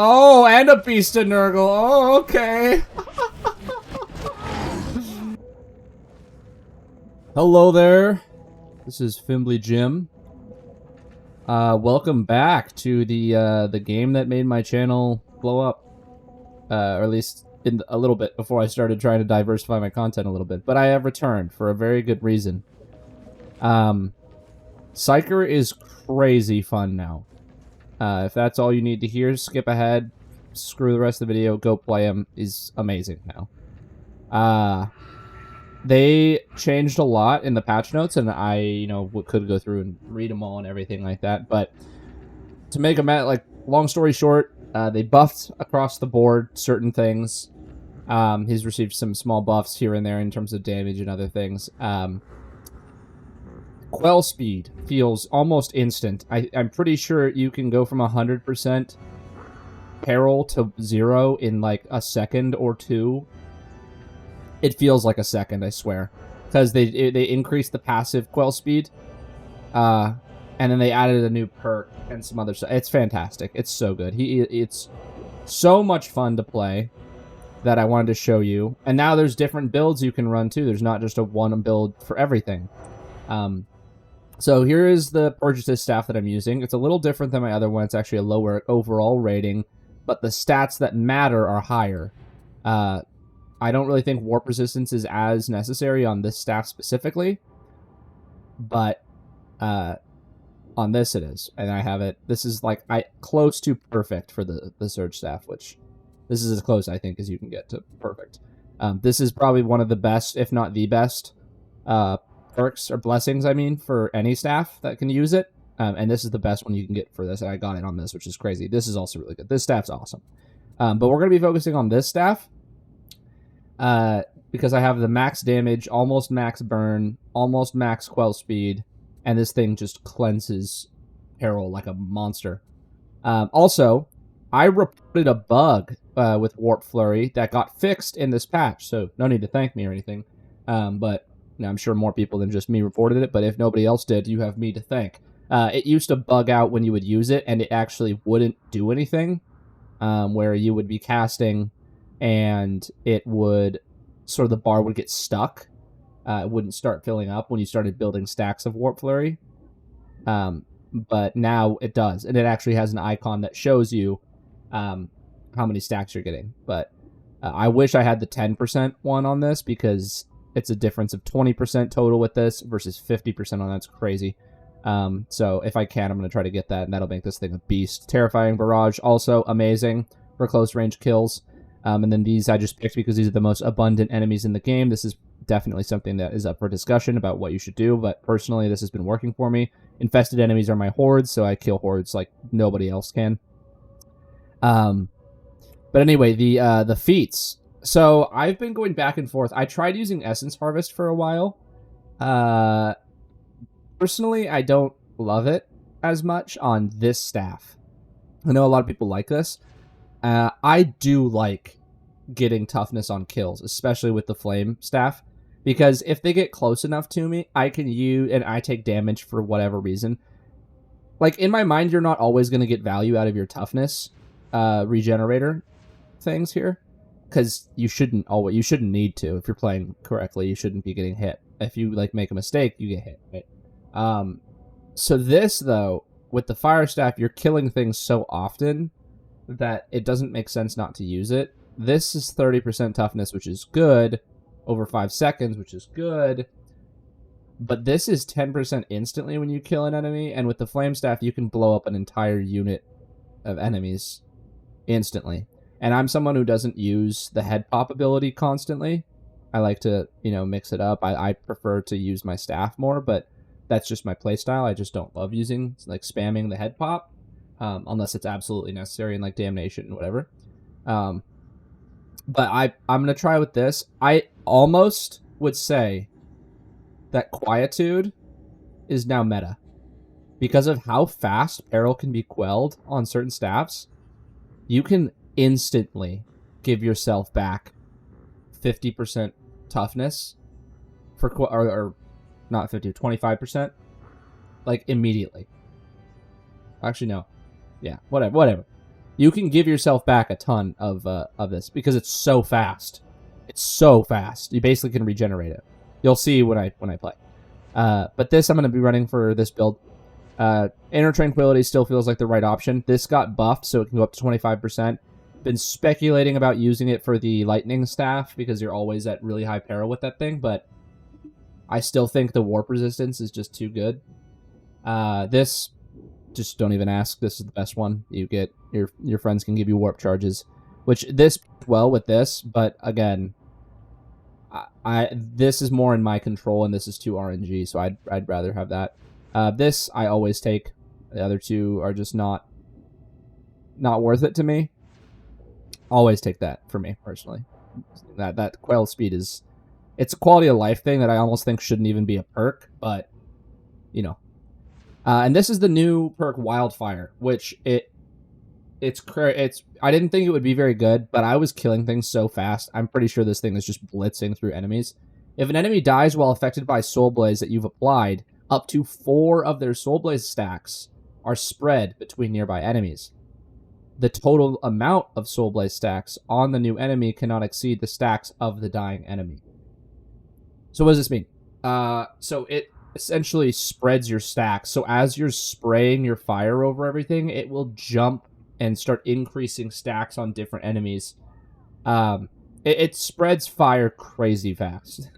Oh, and a Beast of Nurgle. Oh, okay. Hello there. This is Fimbly Jim. Welcome back to the game that made my channel blow up. Or at least in a little bit before I started trying to diversify my content a little bit. But I have returned for a very good reason. Psycher is crazy fun now. If that's all you need to hear, skip ahead. Screw the rest of the video. Go play him. He's amazing now. They changed a lot in the patch notes, and I, could go through and read them all and everything like that. But to make a long story short, they buffed across the board certain things. He's received some small buffs here and there in terms of damage and other things. Quell speed feels almost instant. I'm pretty sure you can go from 100% peril to 0 in like a second or two. It feels like a second, I swear, because they increased the passive quell speed, and then they added a new perk and some other stuff. It's fantastic. It's so good. It's so much fun to play that I wanted to show you. And now there's different builds you can run too. There's not just a one build for everything. So here is the purchase staff that I'm using. It's a little different than my other one. It's actually a lower overall rating, but the stats that matter are higher. I don't really think warp resistance is as necessary on this staff specifically, but on this it is, and I have it. This is like close to perfect for the surge staff, which this is as close I think as you can get to perfect. This is probably one of the best, if not the best, perks or blessings, I mean, for any staff that can use it. And this is the best one you can get for this, and I got it on this, which is crazy. This is also really good. This staff's awesome. But we're going to be focusing on this staff. Because I have the max damage, almost max burn, almost max quell speed, and this thing just cleanses peril like a monster. Also, I reported a bug with Warp Flurry that got fixed in this patch, so no need to thank me or anything. But I'm sure more people than just me reported it, but if nobody else did, you have me to thank. It used to bug out when you would use it, and it actually wouldn't do anything, where you would be casting and it would sort of the bar would get stuck. It wouldn't start filling up when you started building stacks of Warp Flurry. But now it does, and it actually has an icon that shows you how many stacks you're getting. But I wish I had the 10% one on this, because it's a difference of 20% total with this versus 50% on that's crazy. So if I can, I'm going to try to get that, and that'll make this thing a beast. Terrifying Barrage, also amazing for close range kills. And then these I just picked because these are the most abundant enemies in the game. This is definitely something that is up for discussion about what you should do, but personally this has been working for me. Infested enemies are my hordes, so I kill hordes like nobody else can. But anyway, the feats. So I've been going back and forth. I tried using Essence Harvest for a while. Personally, I don't love it as much on this staff. I know a lot of people like this. I do like getting toughness on kills, especially with the flame staff, because if they get close enough to me, I can use, and I take damage for whatever reason. Like, in my mind, you're not always going to get value out of your toughness regenerator things here, because you shouldn't need to. If you're playing correctly, you shouldn't be getting hit. If you make a mistake, you get hit, right? So this, though, with the fire staff, you're killing things so often that it doesn't make sense not to use it. This is 30% toughness, which is good, over 5 seconds, which is good. But this is 10% instantly when you kill an enemy, and with the flame staff, you can blow up an entire unit of enemies instantly. And I'm someone who doesn't use the head pop ability constantly. I like to, mix it up. I prefer to use my staff more, but that's just my playstyle. I just don't love using, spamming the head pop. Unless it's absolutely necessary in Damnation and whatever. But I'm going to try with this. I almost would say that Quietude is now meta. Because of how fast peril can be quelled on certain staffs, you can instantly give yourself back 50% toughness for or not 50, 25%, immediately. Actually, no. Yeah, whatever. you can give yourself back a ton of this because it's so fast. It's so fast. You basically can regenerate it. You'll see when I play. But this I'm going to be running for this build. Inner Tranquility still feels like the right option. This got buffed, so it can go up to 25%. Been speculating about using it for the Lightning Staff because you're always at really high peril with that thing, but I still think the warp resistance is just too good. This, just don't even ask. This is the best one. You get your friends can give you warp charges, which this well with this, but again, this is more in my control, and this is too RNG, so I'd rather have that. This I always take. The other two are just not worth it to me. Always take that for me personally. That quail speed is, it's a quality of life thing that I almost think shouldn't even be a perk, but you know. And this is the new perk Wildfire, which it's I didn't think it would be very good, but I was killing things so fast. I'm pretty sure this thing is just blitzing through enemies. If an enemy dies while affected by Soul Blaze that you've applied, up to 4 of their Soul Blaze stacks are spread between nearby enemies. The total amount of Soul Blaze stacks on the new enemy cannot exceed the stacks of the dying enemy. So what does this mean? So it essentially spreads your stacks. So as you're spraying your fire over everything, it will jump and start increasing stacks on different enemies. It spreads fire crazy fast.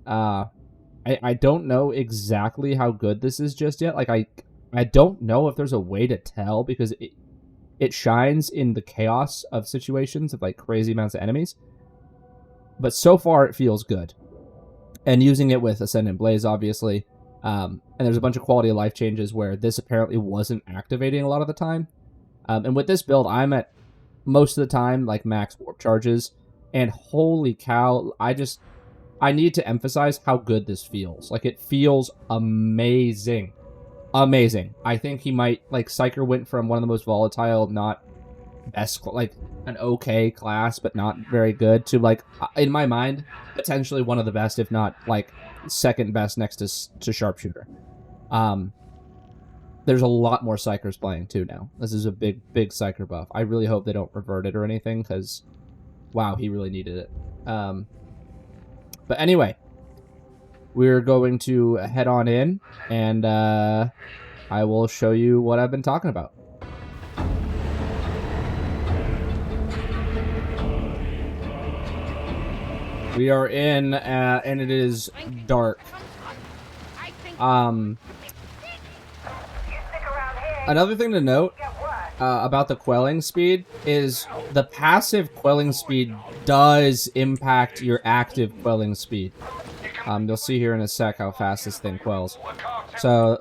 I don't know exactly how good this is just yet. Like I don't know if there's a way to tell because it shines in the chaos of situations of like crazy amounts of enemies. But so far it feels good. And using it with Ascendant Blaze, obviously. And there's a bunch of quality of life changes where this apparently wasn't activating a lot of the time. And with this build, I'm at most of the time like max warp charges. And holy cow, I need to emphasize how good this feels. Like, it feels amazing. Amazing. I think he might, like, Psyker went from one of the most volatile, not best, like, an okay class, but not very good, to, like, in my mind, potentially one of the best, if not, like, second best next to Sharpshooter. There's a lot more Psychers playing, too, now. This is a big, big Psyker buff. I really hope they don't revert it or anything, because, wow, he really needed it. But anyway, we're going to head on in, and I will show you what I've been talking about. We are in, and it is dark. Another thing to note about the quelling speed is the passive quelling speed does impact your active quelling speed. You'll see here in a sec how fast this thing quells. So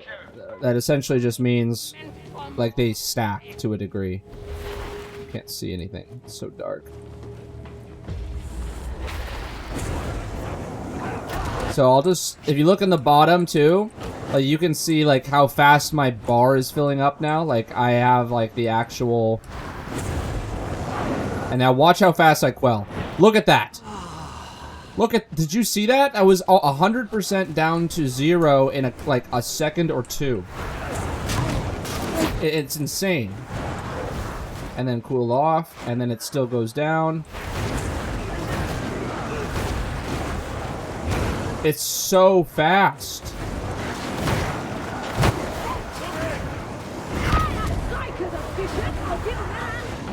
that essentially just means like they stack to a degree. You can't see anything. It's so dark. So I'll just, if you look in the bottom too, you can see like how fast my bar is filling up now. Like I have like the actual, and now watch how fast I quell. Look at that. Look at, did you see that? I was 100% down to 0 in like a second or two. It's insane. And then cool off, and then it still goes down. It's so fast.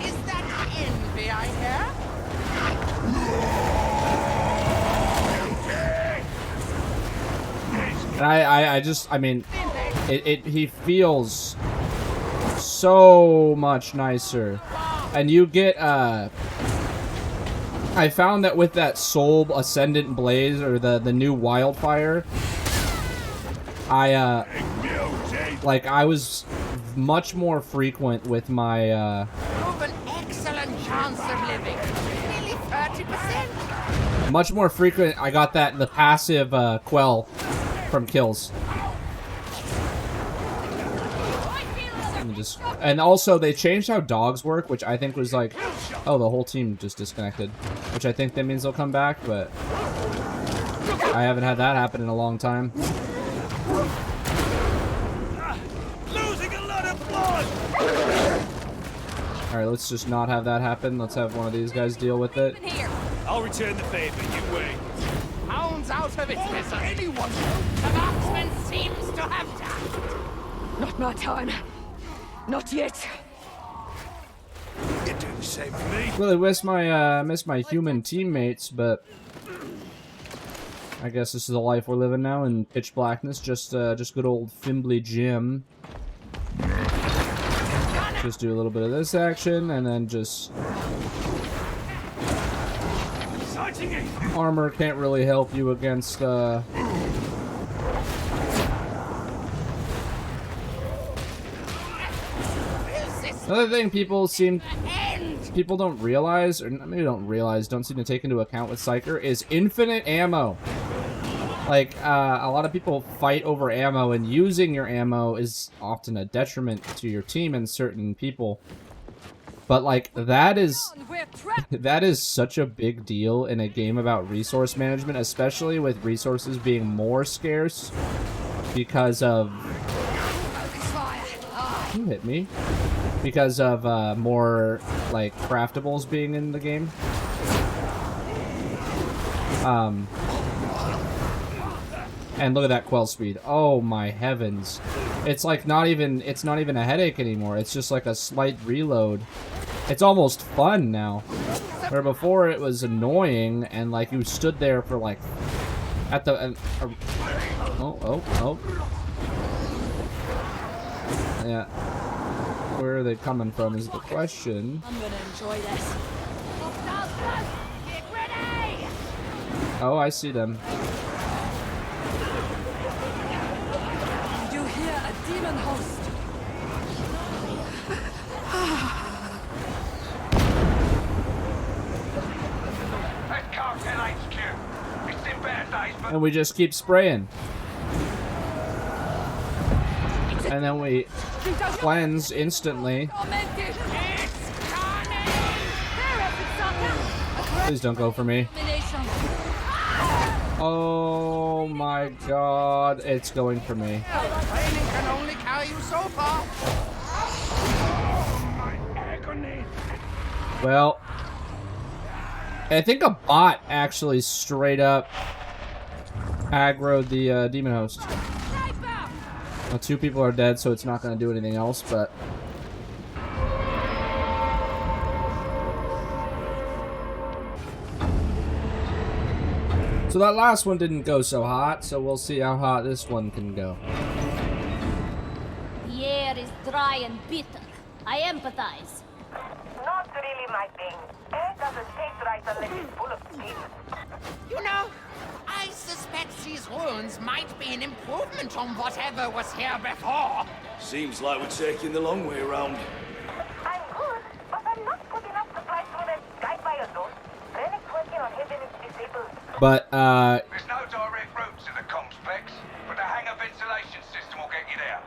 Is that envy I hear? And I mean, he feels so much nicer. And you get, I found that with that Soul Ascendant Blaze, or the new Wildfire, I was much more frequent with my, You've an excellent chance of living. Nearly 30%. much more frequent, I got the passive, quell from kills. And also, they changed how dogs work, which I think was like, oh, the whole team just disconnected. Which I think that means they'll come back, but I haven't had that happen in a long time. Losing a lot of blood. Alright, let's just not have that happen. Let's have one of these guys deal with it. I'll return the favor, you wait. Hounds out of its misery. Anyone? The marksman seems to have done. Not my time. Not yet. You do the same for me. Really miss my human teammates, but I guess this is the life we're living now in pitch blackness. Just good old Fimbly Jim. Just do a little bit of this action, and then just armor can't really help you against another thing people don't realize, or maybe don't seem to take into account with Psyker, is infinite ammo. Like, a lot of people fight over ammo, and using your ammo is often a detriment to your team and certain people. But, like, that is such a big deal in a game about resource management, especially with resources being more scarce because of... You hit me. Because of, more, like, craftables being in the game. And look at that quell speed. Oh my heavens. It's like it's not even a headache anymore. It's just like a slight reload. It's almost fun now. Where before it was annoying and like you stood there for like at the oh. Yeah. Where are they coming from is the question. I'm gonna enjoy this. Get ready! Oh, I see them. You hear a demon host. And we just keep spraying. And then we cleanse instantly. Please don't go for me. Oh my god, it's going for me. Training can only carry you so far. Well, I think a bot actually straight up aggroed the demon host. Well, 2 people are dead, so it's not going to do anything else, but... So that last one didn't go so hot, so we'll see how hot this one can go. The air is dry and bitter. I empathize. Not really my thing. Air doesn't taste right unless it's full of steam. You know, I suspect these ruins might be an improvement on whatever was here before. Seems like we're taking the long way around. I'm good, but I'm not good enough to fly through that skyfire zone. Relic working on heaven is disabled. But, There's no direct route to the comms specs, but the hangar ventilation system will get you there.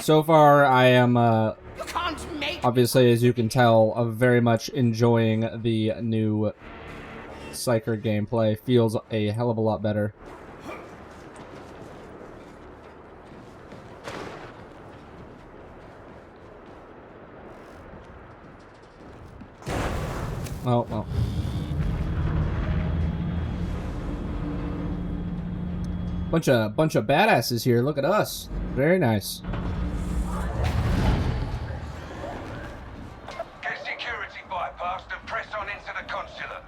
so far I am, You can't make obviously, as you can tell, very much enjoying the new Psycher gameplay. Feels a hell of a lot better. Oh, well. Bunch of badasses here. Look at us. Very nice. Get security bypassed and press on into the consulate.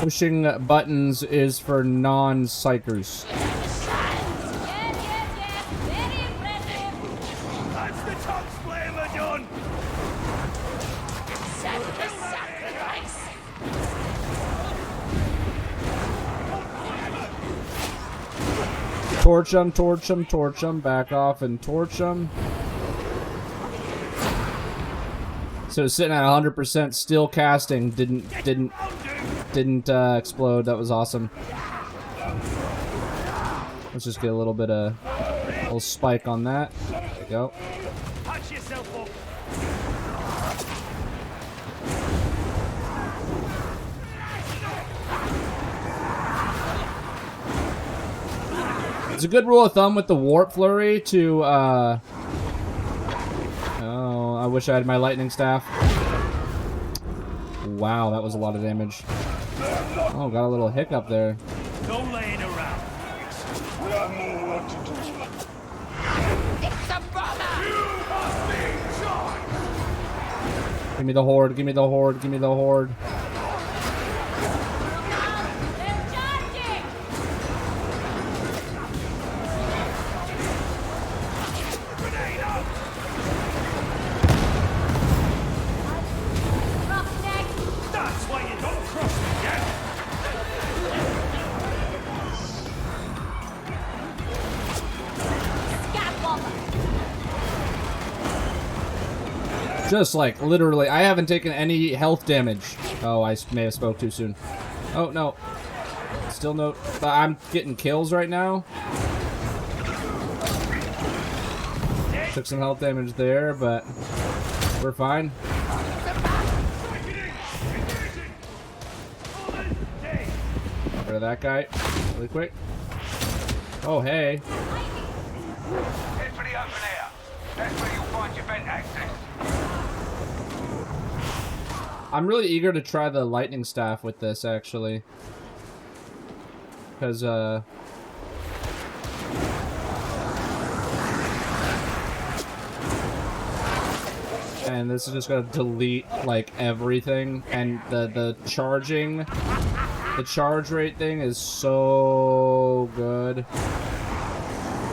Pushing buttons is for non-psychers. Very impressive. That's the top flamer done. sacrifice. Torch them, torch them, torch them. Back off and torch them. So sitting at 100% still casting didn't explode. That was awesome. Let's just get a little bit of a little spike on that. There we go. Patch yourself up. It's a good rule of thumb with the warp flurry to Oh, I wish I had my lightning staff. Wow, that was a lot of damage. Oh, got a little hiccup there. No laying around. We have more work to do. It's a bomber! You must be charged! Give me the horde, give me the horde, give me the horde. They're charging! Grenade out! Roughneck! That's why you don't cross me yet! Scat bomber! Just like, literally, I haven't taken any health damage. Oh, I may have spoke too soon. Oh, no. Still no, but I'm getting kills right now. Took some health damage there, but we're fine. Get rid of that guy really quick. Oh, hey. Head for the open air. That's where you'll find your vent access. I'm really eager to try the lightning staff with this, actually. Because, and this is just gonna delete, like, everything. And the charging... The charge rate thing is so good.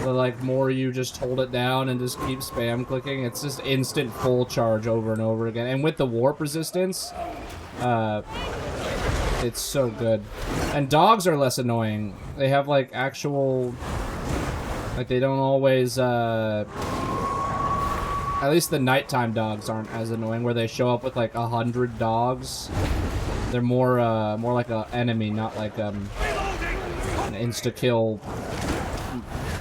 The, like, more you just hold it down and just keep spam clicking, it's just instant full charge over and over again. And with the warp resistance, it's so good. And dogs are less annoying. They have, like, actual... Like, they don't always, at least the nighttime dogs aren't as annoying, where they show up with, like, 100 dogs. They're more like an enemy, not like, an insta-kill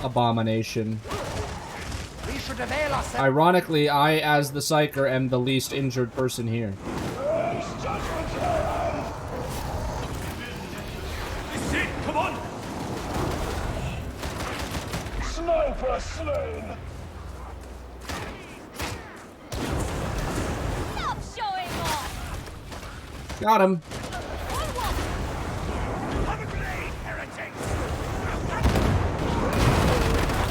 abomination. We should avail ourselves. Ironically, I, as the Psyker, am the least injured person here. This is it, come on! Sniper slain! Stop showing off! Got him. Have a grenade, heretic!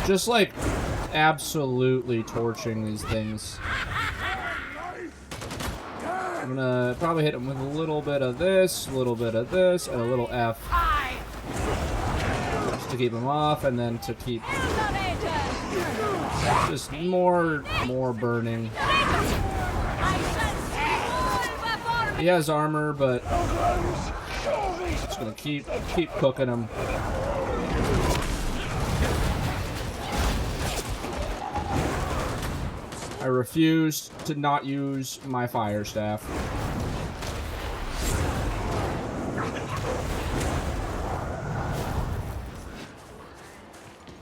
Just like absolutely torching these things. I'm gonna probably hit him with a little bit of this, and a little F. Just to keep him off, and then to keep just more burning. He has armor, but just gonna keep cooking him. I refuse to not use my fire staff.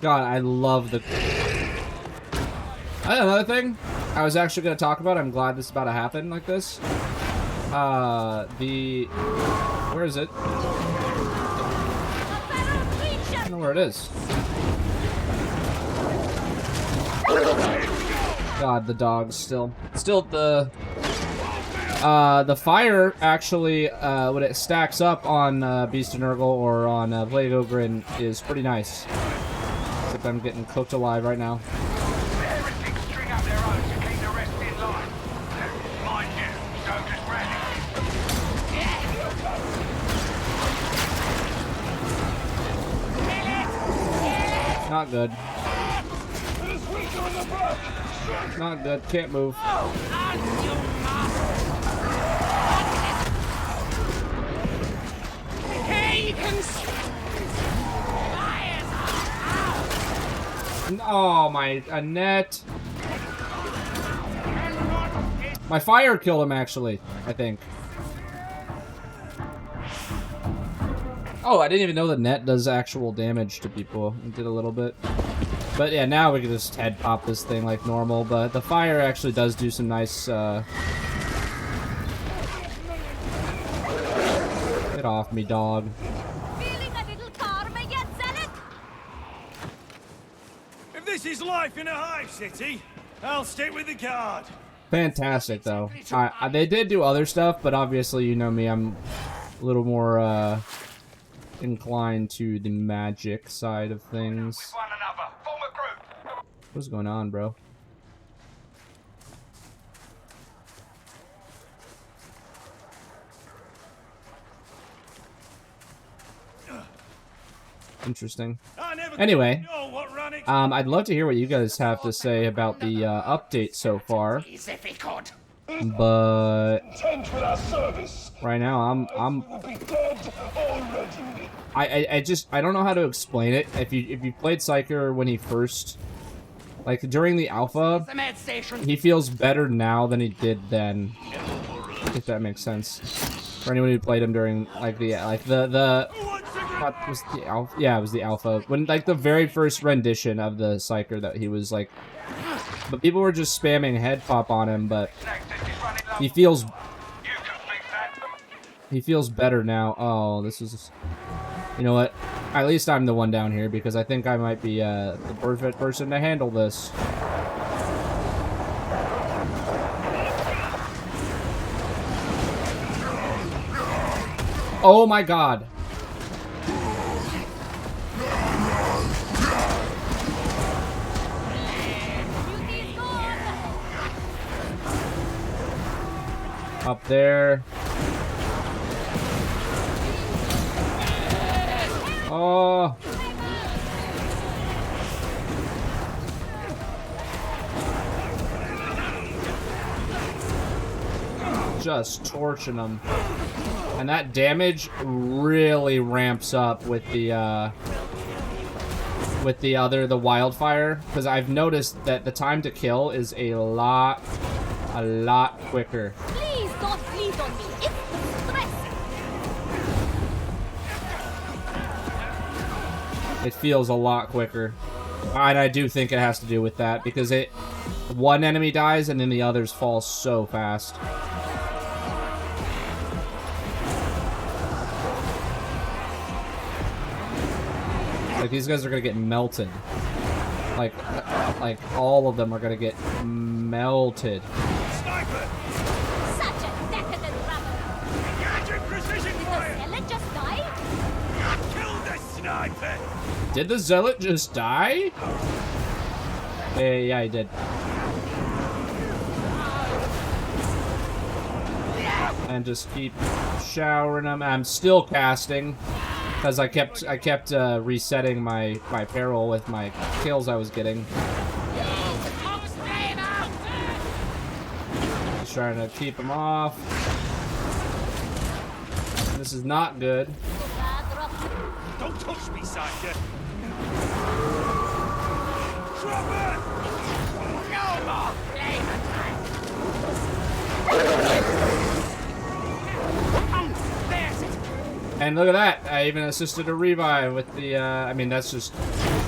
God, I love the... Another thing I was actually going to talk about, I'm glad this is about to happen like this. Where is it? I don't know where it is. God, the dogs still the fire actually when it stacks up on Beast and Nurgle or on Plague Ogre is pretty nice. Except I'm getting cooked alive right now. The heretics string up their own to keep the rest in line. Mind you, don't just rally. Not good. Not good. Can't move. Oh, my net. My fire killed him, actually, I think. Oh, I didn't even know the net does actual damage to people. It did a little bit. But yeah, now we can just head pop this thing like normal. But the fire actually does do some nice, Get off me, dog. Feeling a little karma yet, Zealot? If this is life in a hive city, I'll stay with the guard. Fantastic, though. They did do other stuff, but obviously, you know me, I'm a little more inclined to the magic side of things. With one another. Form a group. What's going on, bro? Interesting. Anyway, I'd love to hear what you guys have to say about the update so far. But right now, I don't know how to explain it. If you played Psycher when he first, like during the alpha, he feels better now than he did then. If that makes sense. For anyone who played him during like the what was the alpha? Yeah, it was the alpha. When like the very first rendition of the Psycher that he was like, but people were just spamming head pop on him. But he feels better now. Oh, this is, you know what? At least I'm the one down here because I think I might be the perfect person to handle this. Oh my god. Up there. Oh. Just torching them. And that damage really ramps up with the Wildfire, because I've noticed that the time to kill is a lot quicker. Please don't bleed on me. It's stress. It feels a lot quicker. And I do think it has to do with that, because one enemy dies and then the others fall so fast. Like, these guys are gonna get melted. Like all of them are gonna get melted. Sniper! Such a decadent rabble. Engaging precision fire! Did the zealot just die? Kill the sniper! Did the zealot just die? Yeah, he did. And just keep showering them. I'm still casting. Because I kept resetting my peril with my kills I was getting. Just trying to keep them off. This is not good. Don't touch me, Psycher! Drop it! No more playtime! There's it! And look at that! I even assisted a revive with the, I mean, that's just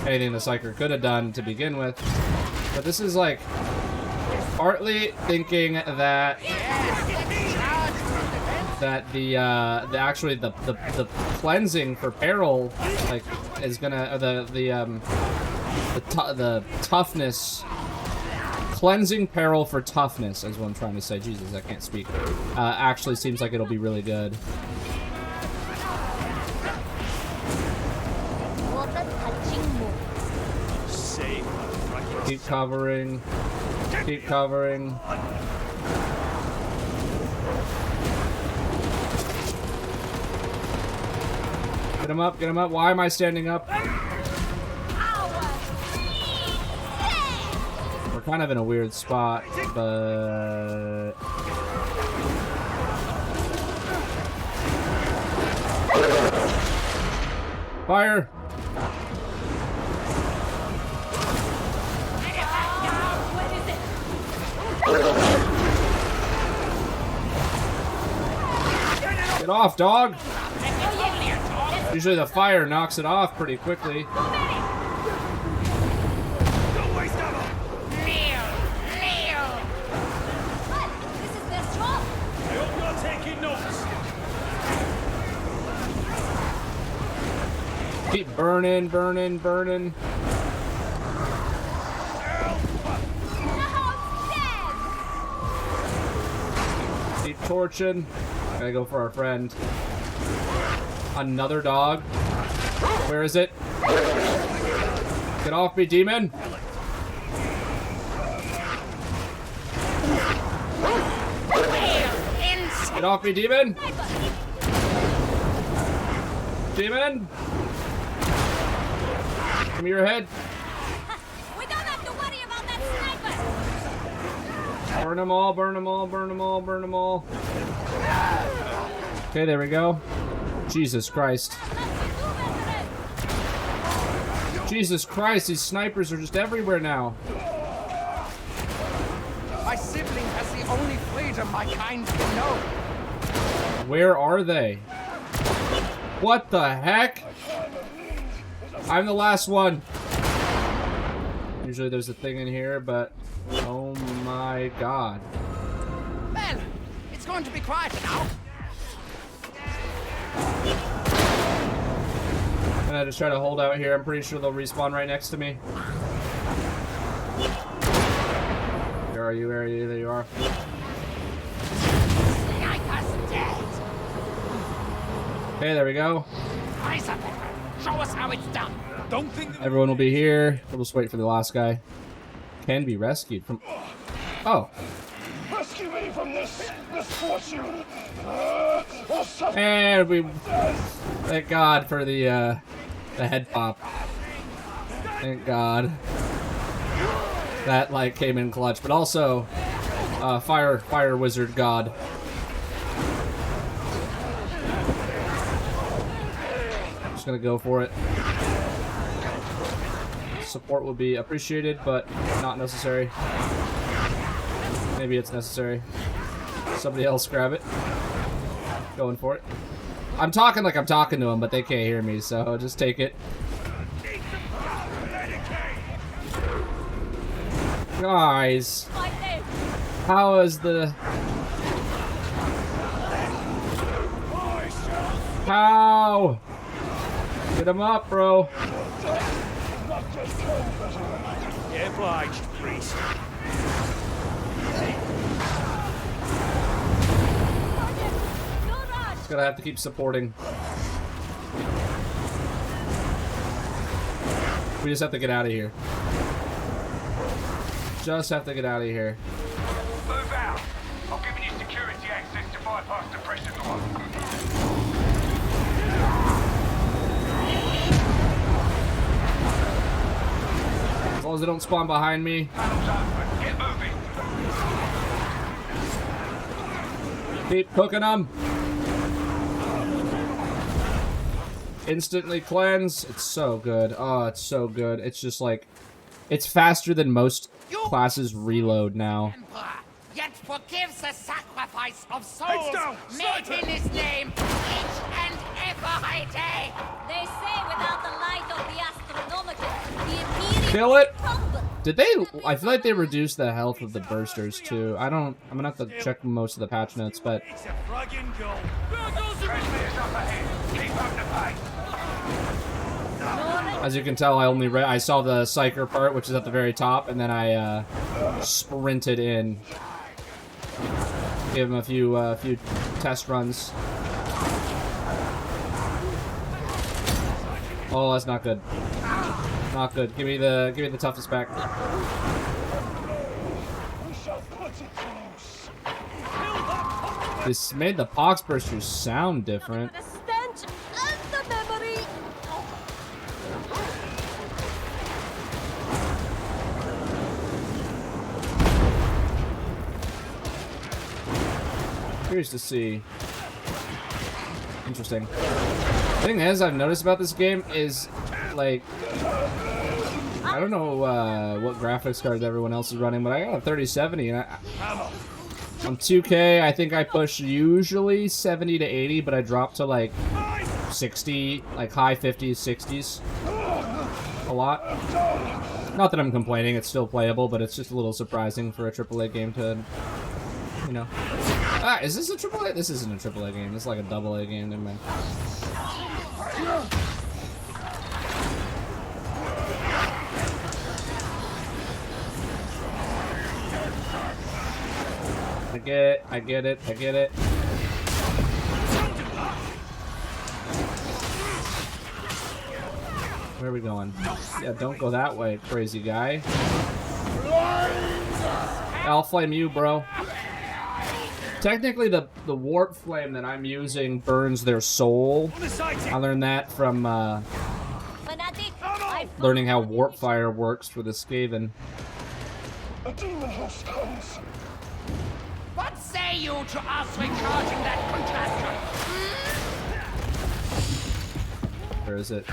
anything the Psycher could have done to begin with. But this is like, partly thinking that the cleansing for peril, like, is gonna, the toughness, cleansing peril for toughness is what I'm trying to say. Jesus, I can't speak. Actually seems like it'll be really good. Keep covering. Keep covering. Get him up, get him up. Why am I standing up? We're kind of in a weird spot, but... Fire! Get off, dog! Usually the fire knocks it off pretty quickly. Don't waste ammo! This is their job. I hope you're taking notes! Keep burning, burning, burning. No! torching. Gotta go for our friend. Another dog. Where is it? Get off me, demon! Get off me, demon! Demon! Give me your head. We don't have to worry about that sniper. Burn them all, burn them all, burn them all, burn them all. Okay, there we go. Jesus Christ. Jesus Christ, these snipers are just everywhere now. My sibling has the only freedom my kind can know. Where are they? What the heck? I'm the last one. Usually there's a thing in here, but oh my god. Well, it's going to be quieter now. Can I just try to hold out here? I'm pretty sure they'll respawn right next to me. Where are you? Where are you? There you are. Sniper's dead. Okay, there we go. Isabel, show us how it's done. Don't think that Everyone will be here. We'll just wait for the last guy. Can be rescued from... Oh. rescue me from this misfortune. And we... Thank God for the head pop. Thank God. That, like, came in clutch. But also, fire wizard god. Just gonna go for it. Support would be appreciated, but not necessary. Maybe it's necessary. Somebody else grab it. Going for it. I'm talking like I'm talking to them, but they can't hear me, so just take it. Guys, how is the... How? Get him up, bro. Yeah, obliged, priest. Just gonna have to keep supporting. We just have to get out of here. Just have to get out of here. Move out. I've given you security access to bypass the pressure door. As long as they don't spawn behind me. Panels open. Get moving. Keep cooking them. Instantly cleanse. It's so good. Oh, it's so good. It's just like... It's faster than most classes reload now. Emperor, yet forgives the sacrifice of Heads souls down, made sniper! in his name each and every day. They say without the light of the astronomical, the Imperium Kill it. crumble. Did they... I feel like they reduced the health of the bursters, too. I don't... I'm gonna have to check most of the patch notes, but... It's a friggin' goal. Transmitter's up ahead. Keep up the pace. As you can tell, I only I saw the Psycher part, which is at the very top, and then I sprinted in. Give him a few test runs. Oh, that's not good. Not good. Give me the toughest back. This made the pox bursters sound different. The stench and the memory. Curious to see. Interesting. Thing is, I've noticed about this game is, like, I don't know what graphics cards everyone else is running, but I got a 3070, and on 2K, I think I push usually 70 to 80, but I dropped to, like, 60, like, high 50s, 60s. A lot. Not that I'm complaining, it's still playable, but it's just a little surprising for a AAA game to, you know. Ah, is this a AAA? This isn't a AAA game. This is like a AA game. Never mind. get it. Where are we going? Yeah, don't go that way, crazy guy. I'll flame you, bro. Technically, the warp flame that I'm using burns their soul. I learned that from learning how Wildfire works for the Skaven. A demon host comes. What say you to us recharging that contraption? Where is it?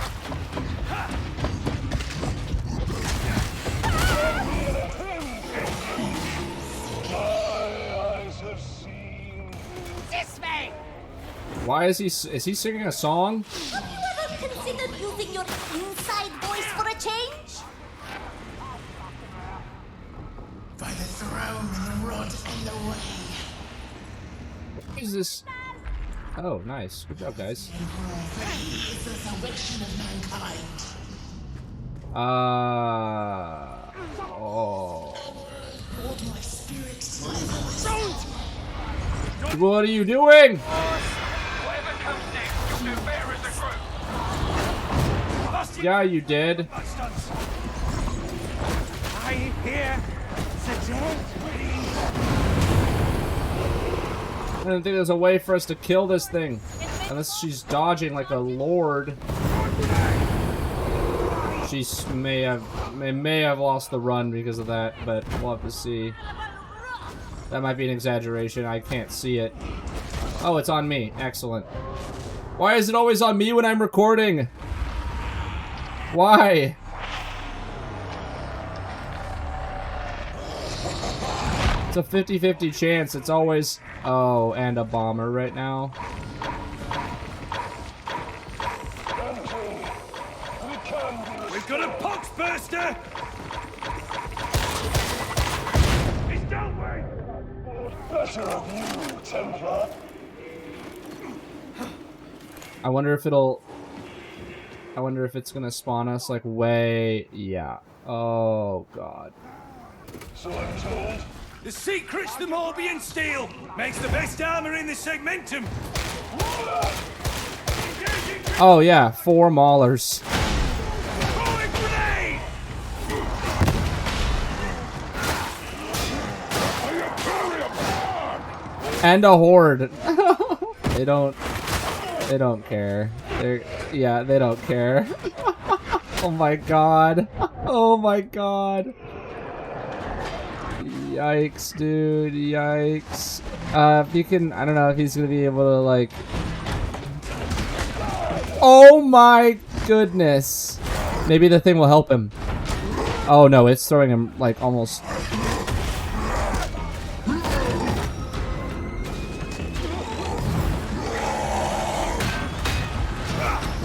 This way! Why is he singing a song? Have you ever considered using your inside voice for a change? By the throne and the rod and the way. What is this? Oh, nice. Good job, guys. He is the salvation of mankind. Oh. Hold my spirit. What are you doing? Whatever comes next, you'll do better as a group. Yeah, you did. I hear the dead. I didn't think there's a way for us to kill this thing. Unless she's dodging like a lord. She may have lost the run because of that, but we'll have to see. That might be an exaggeration. I can't see it. Oh, it's on me. Excellent. Why is it always on me when I'm recording? Why? It's a 50-50 chance. It's always... Oh, and a bomber right now. We've got a pox burster. He's down way. Better of you, Templar. I wonder if it's gonna spawn us like way... Yeah. Oh, God. So I'm told. The secret's the Morbian steel. Makes the best armor in the segmentum. Oh, yeah. 4 maulers. Throwing grenade! And a horde. They don't care. They don't care. Oh my god. Oh my god. Yikes, dude. Yikes. If you can, I don't know if he's gonna be able to like. Oh my goodness. Maybe the thing will help him. Oh no, it's throwing him like almost.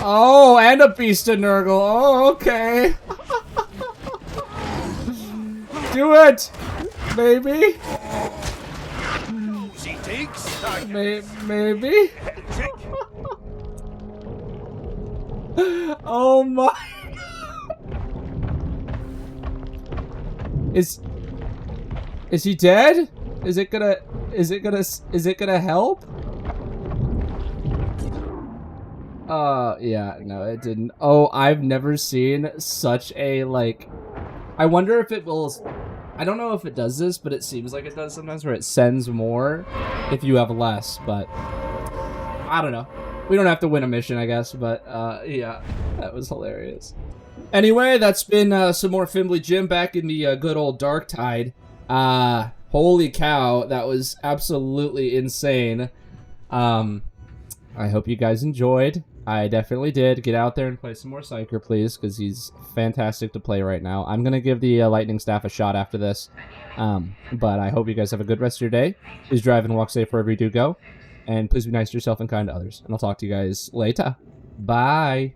Oh, and a beast of Nurgle. Oh, okay. Do it, maybe. She digs. Maybe. Oh my. Is he dead? Is it gonna help? Yeah, no, it didn't. Oh, I've never seen such a, like... I wonder if it will... I don't know if it does this, but it seems like it does sometimes, where it sends more if you have less, but... I don't know. We don't have to win a mission, I guess, but, yeah. That was hilarious. Anyway, that's been, some more Fimbly Jim back in the, good old Darktide. Holy cow, that was absolutely insane. I hope you guys enjoyed. I definitely did. Get out there and play some more Psycher, please, because he's fantastic to play right now. I'm going to give the Lightning Staff a shot after this. But I hope you guys have a good rest of your day. Please drive and walk safe wherever you do go. And please be nice to yourself and kind to others. And I'll talk to you guys later. Bye.